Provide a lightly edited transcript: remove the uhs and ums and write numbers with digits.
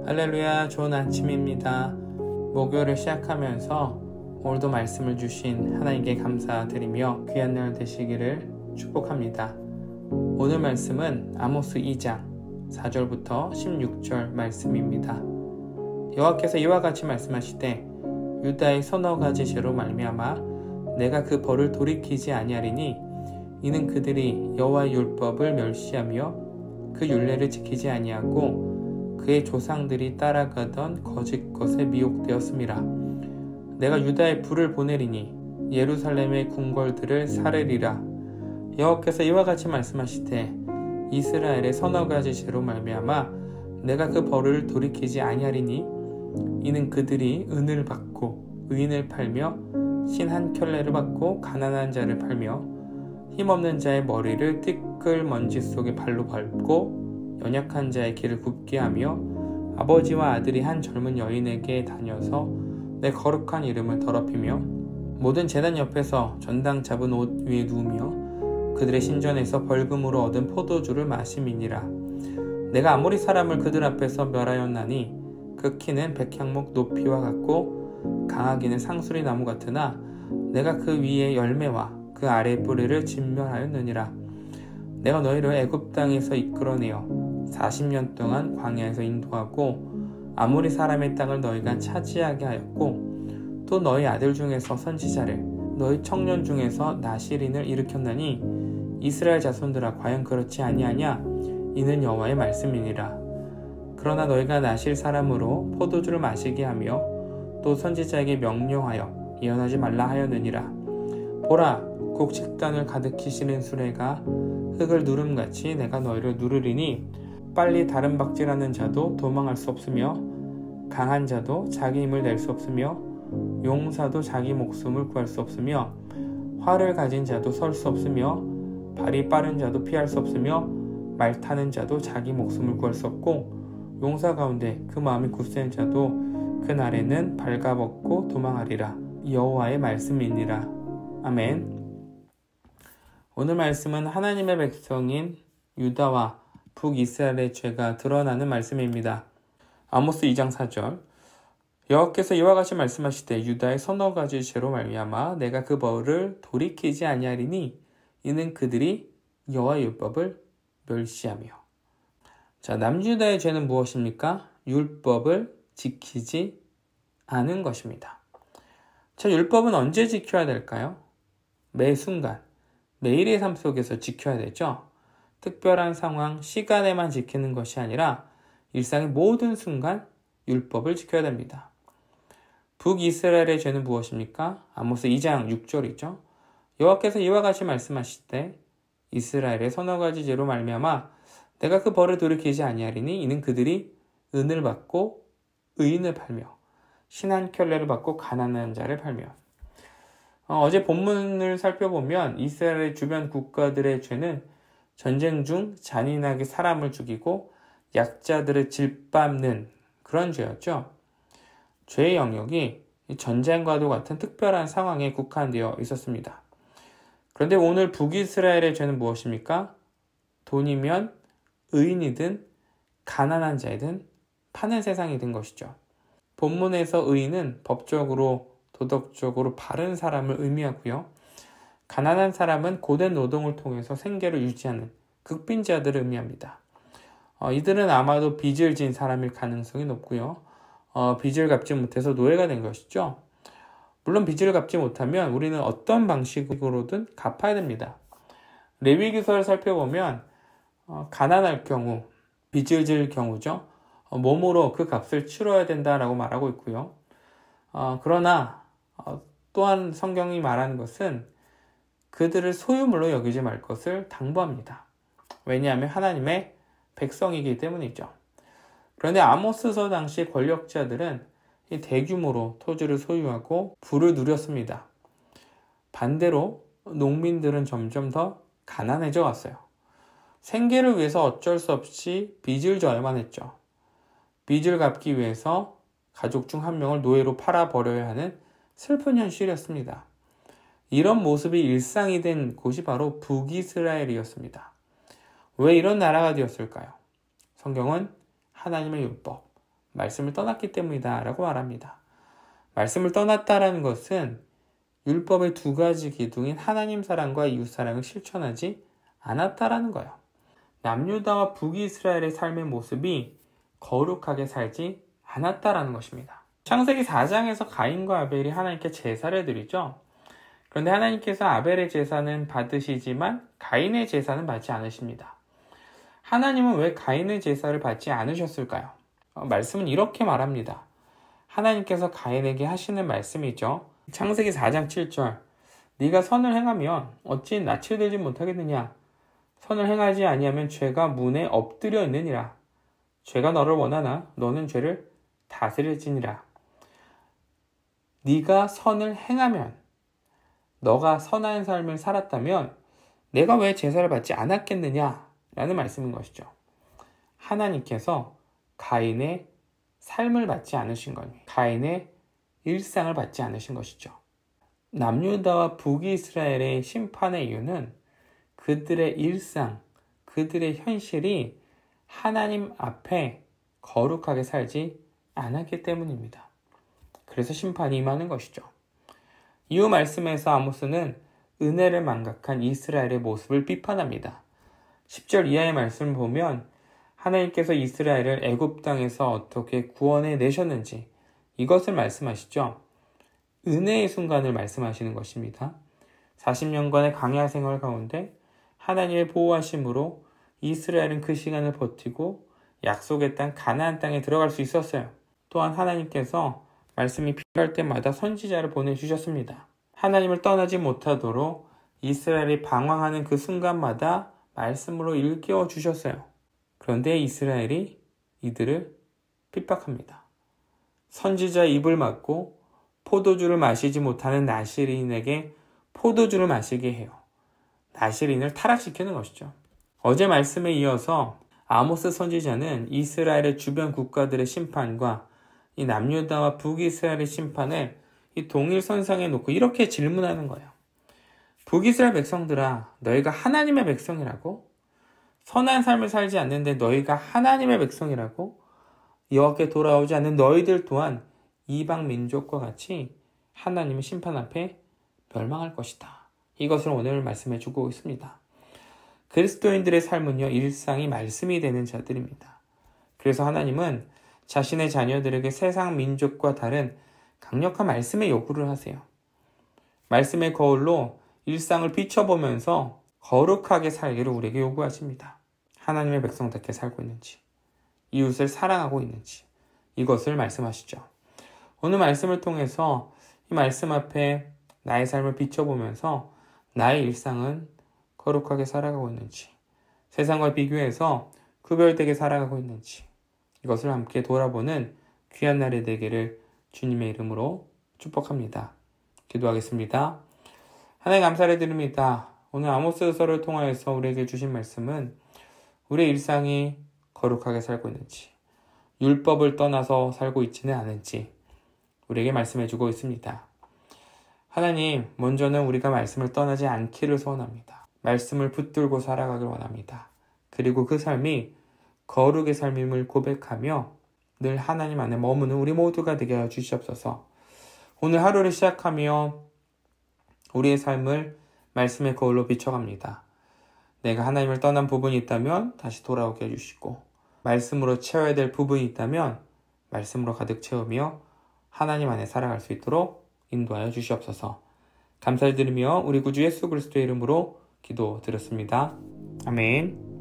할렐루야, 좋은 아침입니다. 목요일을 시작하면서 오늘도 말씀을 주신 하나님께 감사드리며 귀한 날 되시기를 축복합니다. 오늘 말씀은 아모스 2장 4절부터 16절 말씀입니다. 여호와께서 이와 같이 말씀하시되 유다의 서너 가지 죄로 말미암아 내가 그 벌을 돌이키지 아니하리니 이는 그들이 여호와의 율법을 멸시하며 그 율례를 지키지 아니하고 그의 조상들이 따라가던 거짓 것에 미혹되었음이라. 내가 유다에 불을 보내리니 예루살렘의 궁궐들을 사르리라. 여호와께서 이와 같이 말씀하시되 이스라엘의 서너 가지 죄로 말미암아 내가 그 벌을 돌이키지 아니하리니 이는 그들이 은을 받고 의인을 팔며 신 한 켤레를 받고 가난한 자를 팔며 힘없는 자의 머리를 띠끌 먼지 속에 발로 밟고 연약한 자의 길을 굽게 하며 아버지와 아들이 한 젊은 여인에게 다녀서 내 거룩한 이름을 더럽히며 모든 제단 옆에서 전당 잡은 옷 위에 누우며 그들의 신전에서 벌금으로 얻은 포도주를 마심이니라. 내가 아모리 사람을 그들 앞에서 멸하였나니 그 키는 백향목 높이와 같고 강하기는 상수리 나무 같으나 내가 그 위에 열매와 그 아래 뿌리를 진멸하였느니라. 내가 너희를 애굽 땅에서 이끌어내어 40년 동안 광야에서 인도하고 아모리 사람의 땅을 너희가 차지하게 하였고 또 너희 아들 중에서 선지자를 너희 청년 중에서 나실인을 일으켰나니 이스라엘 자손들아 과연 그렇지 아니하냐? 이는 여호와의 말씀이니라. 그러나 너희가 나실 사람으로 포도주를 마시게 하며 또 선지자에게 명령하여 예언하지 말라 하였느니라. 보라, 곡식단을 가득히 실은 수레가 흙을 누름같이 내가 너희를 누르리니 빨리 다른 박질하는 자도 도망할 수 없으며 강한 자도 자기 힘을 낼 수 없으며 용사도 자기 목숨을 구할 수 없으며 활을 가진 자도 설 수 없으며 발이 빠른 자도 피할 수 없으며 말 타는 자도 자기 목숨을 구할 수 없고 용사 가운데 그 마음이 굳센 자도 그날에는 발가벗고 도망하리라. 여호와의 말씀이니라. 아멘. 오늘 말씀은 하나님의 백성인 유다와 북이스라엘의 죄가 드러나는 말씀입니다. 아모스 2장 4절 여호와께서 이와 같이 말씀하시되 유다의 서너 가지 죄로 말미암아 내가 그 벌을 돌이키지 아니하리니 이는 그들이 여호와의 율법을 멸시하며. 자, 남유다의 죄는 무엇입니까? 율법을 지키지 않은 것입니다. 자, 율법은 언제 지켜야 될까요? 매 순간, 매일의 삶 속에서 지켜야 되죠. 특별한 상황, 시간에만 지키는 것이 아니라 일상의 모든 순간 율법을 지켜야 됩니다. 북이스라엘의 죄는 무엇입니까? 아모스 2장 6절이죠. 여호와께서 이와 같이 말씀하시되 이스라엘의 서너 가지 죄로 말미암아 내가 그 벌을 돌이키지 아니하리니 이는 그들이 은을 받고 의인을 팔며 신 한 켤레를 받고 가난한 자를 팔며. 어제 본문을 살펴보면 이스라엘의 주변 국가들의 죄는 전쟁 중 잔인하게 사람을 죽이고 약자들을 짓밟는 그런 죄였죠. 죄의 영역이 전쟁과도 같은 특별한 상황에 국한되어 있었습니다. 그런데 오늘 북이스라엘의 죄는 무엇입니까? 돈이면 의인이든 가난한 자이든 파는 세상이 된 것이죠. 본문에서 의인은 법적으로 도덕적으로 바른 사람을 의미하고요. 가난한 사람은 고된 노동을 통해서 생계를 유지하는 극빈자들을 의미합니다. 이들은 아마도 빚을 진 사람일 가능성이 높고요. 빚을 갚지 못해서 노예가 된 것이죠. 물론 빚을 갚지 못하면 우리는 어떤 방식으로든 갚아야 됩니다. 레위기서를 살펴보면 가난할 경우, 빚을 질 경우죠. 몸으로 그 값을 치러야 된다라고 말하고 있고요. 그러나 또한 성경이 말하는 것은 그들을 소유물로 여기지 말 것을 당부합니다. 왜냐하면 하나님의 백성이기 때문이죠. 그런데 아모스서 당시 권력자들은 이 대규모로 토지를 소유하고 부를 누렸습니다. 반대로 농민들은 점점 더 가난해져 왔어요. 생계를 위해서 어쩔 수 없이 빚을 져야만 했죠. 빚을 갚기 위해서 가족 중 한 명을 노예로 팔아버려야 하는 슬픈 현실이었습니다. 이런 모습이 일상이 된 곳이 바로 북이스라엘이었습니다. 왜 이런 나라가 되었을까요? 성경은 하나님의 율법, 말씀을 떠났기 때문이다 라고 말합니다. 말씀을 떠났다라는 것은 율법의 두 가지 기둥인 하나님 사랑과 이웃 사랑을 실천하지 않았다라는 거예요. 남유다와 북이스라엘의 삶의 모습이 거룩하게 살지 않았다라는 것입니다. 창세기 4장에서 가인과 아벨이 하나님께 제사를 드리죠. 그런데 하나님께서 아벨의 제사는 받으시지만 가인의 제사는 받지 않으십니다. 하나님은 왜 가인의 제사를 받지 않으셨을까요? 말씀은 이렇게 말합니다. 하나님께서 가인에게 하시는 말씀이죠. 창세기 4장 7절 네가 선을 행하면 어찌 낯을 들지 못하겠느냐? 선을 행하지 아니하면 죄가 문에 엎드려 있느니라. 죄가 너를 원하나 너는 죄를 다스릴지니라. 네가 선을 행하면, 너가 선한 삶을 살았다면 내가 왜 제사를 받지 않았겠느냐? 라는 말씀인 것이죠. 하나님께서 가인의 삶을 받지 않으신 겁니다. 가인의 일상을 받지 않으신 것이죠. 남유다와 북이스라엘의 심판의 이유는 그들의 일상, 그들의 현실이 하나님 앞에 거룩하게 살지 않았기 때문입니다. 그래서 심판이 임하는 것이죠. 이후 말씀에서 아모스는 은혜를 망각한 이스라엘의 모습을 비판합니다. 10절 이하의 말씀을 보면 하나님께서 이스라엘을 애굽 땅에서 어떻게 구원해 내셨는지 이것을 말씀하시죠. 은혜의 순간을 말씀하시는 것입니다. 40년간의 광야 생활 가운데 하나님의 보호하심으로 이스라엘은 그 시간을 버티고 약속의 땅 가나안 땅에 들어갈 수 있었어요. 또한 하나님께서 말씀이 필요할 때마다 선지자를 보내주셨습니다. 하나님을 떠나지 못하도록 이스라엘이 방황하는 그 순간마다 말씀으로 일깨워 주셨어요. 그런데 이스라엘이 이들을 핍박합니다. 선지자의 입을 막고 포도주를 마시지 못하는 나시린에게 포도주를 마시게 해요. 나시린을 타락시키는 것이죠. 어제 말씀에 이어서 아모스 선지자는 이스라엘의 주변 국가들의 심판과 이 남유다와 북이스라엘의 심판을 이 동일선상에 놓고 이렇게 질문하는 거예요. 북이스라엘 백성들아, 너희가 하나님의 백성이라고? 선한 삶을 살지 않는데 너희가 하나님의 백성이라고? 여호와께 돌아오지 않는 너희들 또한 이방 민족과 같이 하나님의 심판 앞에 멸망할 것이다. 이것을 오늘 말씀해 주고 있습니다. 그리스도인들의 삶은요, 일상이 말씀이 되는 자들입니다. 그래서 하나님은 자신의 자녀들에게 세상 민족과 다른 강력한 말씀의 요구를 하세요. 말씀의 거울로 일상을 비춰보면서 거룩하게 살기를 우리에게 요구하십니다. 하나님의 백성답게 살고 있는지, 이웃을 사랑하고 있는지, 이것을 말씀하시죠. 오늘 말씀을 통해서 이 말씀 앞에 나의 삶을 비춰보면서 나의 일상은 거룩하게 살아가고 있는지, 세상과 비교해서 구별되게 살아가고 있는지, 이것을 함께 돌아보는 귀한 날이 되기를 주님의 이름으로 축복합니다. 기도하겠습니다. 하나님 감사를 드립니다. 오늘 아모스서를 통하여서 우리에게 주신 말씀은 우리의 일상이 거룩하게 살고 있는지, 율법을 떠나서 살고 있지는 않은지 우리에게 말씀해 주고 있습니다. 하나님, 먼저는 우리가 말씀을 떠나지 않기를 소원합니다. 말씀을 붙들고 살아가길 원합니다. 그리고 그 삶이 거룩의 삶임을 고백하며 늘 하나님 안에 머무는 우리 모두가 되게 하여 주시옵소서. 오늘 하루를 시작하며 우리의 삶을 말씀의 거울로 비춰갑니다. 내가 하나님을 떠난 부분이 있다면 다시 돌아오게 해주시고, 말씀으로 채워야 될 부분이 있다면 말씀으로 가득 채우며 하나님 안에 살아갈 수 있도록 인도하여 주시옵소서. 감사드리며 우리 구주 예수 그리스도의 이름으로 기도드렸습니다. 아멘.